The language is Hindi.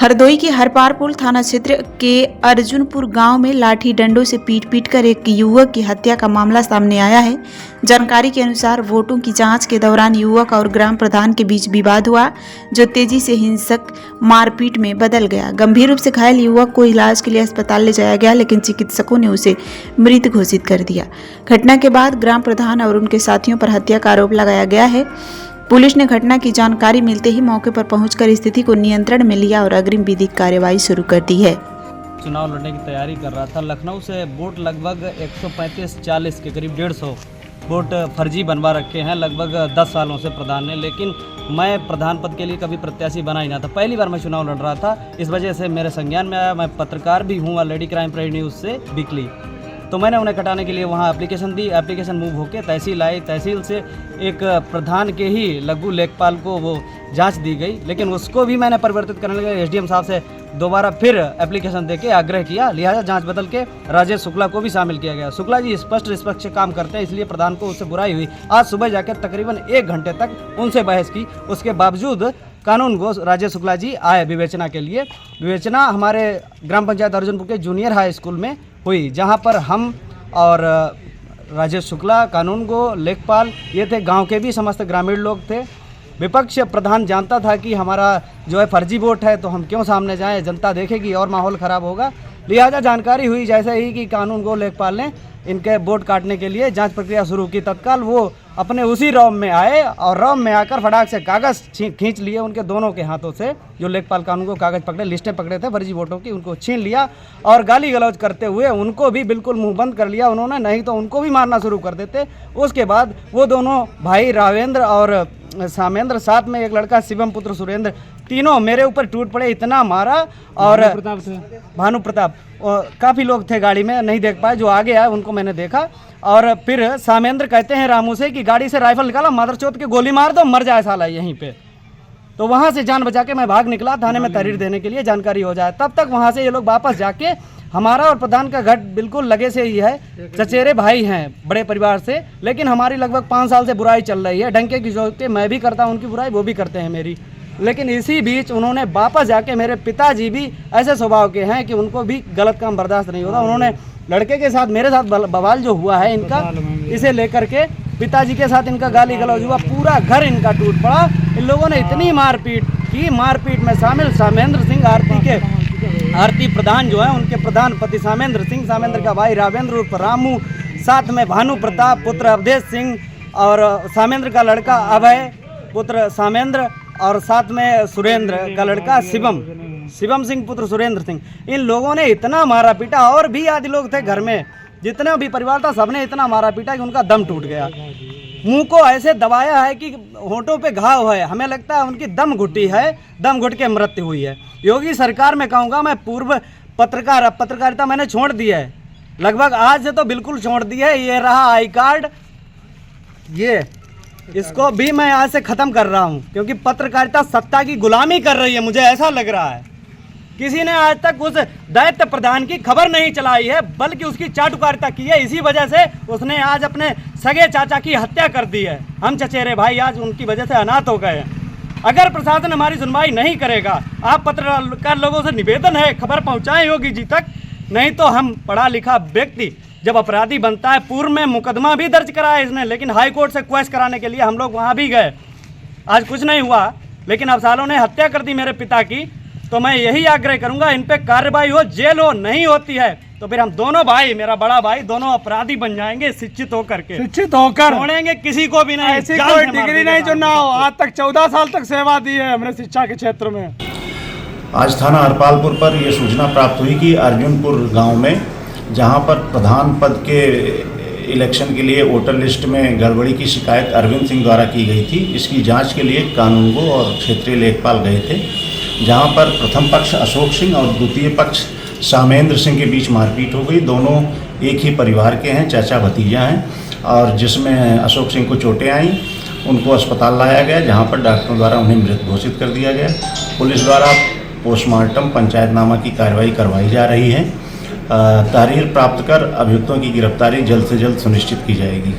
हरदोई के हरपारपुर थाना क्षेत्र के अर्जुनपुर गांव में लाठी डंडों से पीट कर एक युवक की हत्या का मामला सामने आया है। जानकारी के अनुसार वोटों की जांच के दौरान युवक और ग्राम प्रधान के बीच विवाद हुआ, जो तेजी से हिंसक मारपीट में बदल गया। गंभीर रूप से घायल युवक को इलाज के लिए अस्पताल ले जाया गया, लेकिन चिकित्सकों ने उसे मृत घोषित कर दिया। घटना के बाद ग्राम प्रधान और उनके साथियों पर हत्या का आरोप लगाया गया है। पुलिस ने घटना की जानकारी मिलते ही मौके पर पहुंचकर स्थिति को नियंत्रण में लिया और अग्रिम विधिक कार्यवाही शुरू कर दी है। चुनाव लड़ने की तैयारी कर रहा था। लखनऊ से वोट लगभग 135-40 के करीब 150 वोट फर्जी बनवा रखे हैं लगभग 10 सालों से प्रधान ने, लेकिन मैं प्रधान पद के लिए कभी प्रत्याशी बना ही ना था। पहली बार मैं चुनाव लड़ रहा था, इस वजह से मेरे संज्ञान में आया। मैं पत्रकार भी हूँ लेडी क्राइम प्राइड न्यूज़ से वीकली, तो मैंने उन्हें कटाने के लिए वहाँ एप्लीकेशन दी। एप्लीकेशन मूव होकर तहसील आई, तहसील से एक प्रधान के ही लघु लेखपाल को वो जांच दी गई, लेकिन उसको भी मैंने परिवर्तित करने लगा। एसडीएम साहब से दोबारा फिर एप्लीकेशन देके आग्रह किया, लिहाजा जांच बदल के राजेश शुक्ला को भी शामिल किया गया। शुक्ला जी स्पष्ट निष्पक्ष काम करते हैं, इसलिए प्रधान को उससे बुराई हुई। आज सुबह जाकर तकरीबन 1 घंटे तक उनसे बहस की, उसके बावजूद कानून गो राजेश शुक्ला जी आए विवेचना के लिए। विवेचना हमारे ग्राम पंचायत अर्जुनपुर के जूनियर हाई स्कूल में हुई, जहां पर हम और राजेश शुक्ला, कानून गो, लेखपाल ये थे, गांव के भी समस्त ग्रामीण लोग थे। विपक्ष प्रधान जानता था कि हमारा जो है फर्जी वोट है, तो हम क्यों सामने जाएं, जनता देखेगी और माहौल ख़राब होगा। लिहाजा जानकारी हुई जैसे ही कि कानून गो लेखपाल ने इनके वोट काटने के लिए जांच प्रक्रिया शुरू की। तत्काल वो अपने उसी रौम में आए और रौम में आकर फटाक से कागज़ खींच लिए उनके दोनों के हाथों से। जो लेखपाल कानून को कागज़ पकड़े, लिस्टें पकड़े थे फर्जी वोटों की, उनको छीन लिया और गाली गलौज करते हुए उनको भी बिल्कुल मुंह बंद कर लिया उन्होंने, नहीं तो उनको भी मारना शुरू कर देते। उसके बाद वो दोनों भाई रावेंद्र और सामेंद्र, साथ में एक लड़का शिवम पुत्र सुरेंद्र, तीनों मेरे ऊपर टूट पड़े, इतना मारा। और भानु प्रताप काफ़ी लोग थे गाड़ी में, नहीं देख पाए, जो आगे आए उनको मैंने देखा। और फिर सामेंद्र कहते हैं रामू से कि गाड़ी से राइफल निकाला, मदरचोद के गोली मार दो, मर जाए साला यहीं पे। तो वहाँ से जान बचा के मैं भाग निकला थाने में तहरीर देने के लिए, जानकारी हो जाए। तब तक वहाँ से ये लोग वापस जाके, हमारा और प्रधान का घर बिल्कुल लगे से ही है, चचेरे भाई हैं बड़े परिवार से, लेकिन हमारी लगभग 5 साल से बुराई चल रही है। डंके की जोर पे मैं भी करता हूँ उनकी बुराई, वो भी करते हैं मेरी। लेकिन इसी बीच उन्होंने वापस जाके, मेरे पिताजी भी ऐसे स्वभाव के हैं कि उनको भी गलत काम बर्दाश्त नहीं होता। उन्होंने लड़के के साथ, मेरे साथ बवाल जो हुआ है इनका, इसे लेकर के पिताजी के साथ इनका गाली गलौज हुआ, पूरा घर इनका टूट पड़ा। इन लोगों ने इतनी मारपीट की, मारपीट में शामिल सामेंद्र सिंह, आरती प्रधान जो है उनके प्रधान पति सामेंद्र सिंह, सामेंद्र का भाई रावेंद्र उर्फ रामू, साथ में भानु प्रताप पुत्र अवधेश सिंह, और सामेंद्र का लड़का अभय पुत्र सामेंद्र, और साथ में सुरेंद्र का लड़का शिवम सिंह पुत्र सुरेंद्र सिंह। इन लोगों ने इतना मारा पीटा, और भी आदि लोग थे घर में, जितना भी परिवार था, सबने इतना मारा पीटा कि उनका दम टूट गया। मुंह को ऐसे दबाया है कि होंठों पे घाव है, हमें लगता है उनकी दम घुटी है, दम घुट के मृत्यु हुई है। योगी सरकार में कहूँगा मैं, पूर्व पत्रकार, अब पत्रकारिता मैंने छोड़ दी है, लगभग आज से तो बिल्कुल छोड़ दी है। ये रहा आई कार्ड, ये इसको भी मैं आज से ख़त्म कर रहा हूँ, क्योंकि पत्रकारिता सत्ता की गुलामी कर रही है, मुझे ऐसा लग रहा है। किसी ने आज तक उस दैत्य प्रधान की खबर नहीं चलाई है, बल्कि उसकी चाटुकारिता की है। इसी वजह से उसने आज अपने सगे चाचा की हत्या कर दी है। हम चचेरे भाई आज उनकी वजह से अनाथ हो गए हैं। अगर प्रशासन हमारी सुनवाई नहीं करेगा, आप पत्रकार लोगों से निवेदन है खबर पहुंचाएं योगी जी तक, नहीं तो हम पढ़ा लिखा व्यक्ति जब अपराधी बनता है, पूर्व में मुकदमा भी दर्ज कराया इसने, लेकिन हाई कोर्ट से क्वेश्चन कराने के लिए हम लोग वहाँ भी गए, आज कुछ नहीं हुआ। लेकिन अब सालों ने हत्या कर दी मेरे पिता की, तो मैं यही आग्रह करूंगा इन पे कार्रवाई हो, जेल हो। नहीं होती है तो फिर हम दोनों भाई, मेरा बड़ा भाई, दोनों अपराधी बन जाएंगे, शिक्षित होकर छोड़ेंगे किसी को भी नहीं। ऐसी कोई डिग्री नहीं जो ना हो। आज तक 14 साल तक सेवा दी है हमने शिक्षा के क्षेत्र में। आज थाना हरपालपुर पर यह सूचना प्राप्त हुई कि अर्जुनपुर गांव में, जहां पर प्रधान पद के इलेक्शन के लिए वोटर लिस्ट में गड़बड़ी की शिकायत अरविंद सिंह द्वारा की गई थी, इसकी जांच के लिए कानून गो और क्षेत्रीय लेखपाल गए थे, जहां पर प्रथम पक्ष अशोक सिंह और द्वितीय पक्ष सामेंद्र सिंह के बीच मारपीट हो गई। दोनों एक ही परिवार के हैं, चाचा भतीजा हैं, और जिसमें अशोक सिंह को चोटें आईं, उनको अस्पताल लाया गया, जहां पर डॉक्टरों द्वारा उन्हें मृत घोषित कर दिया गया। पुलिस द्वारा पोस्टमार्टम पंचायतनामा की कार्रवाई करवाई जा रही है। तहरीर प्राप्त कर अभियुक्तों की गिरफ्तारी जल्द से जल्द सुनिश्चित की जाएगी।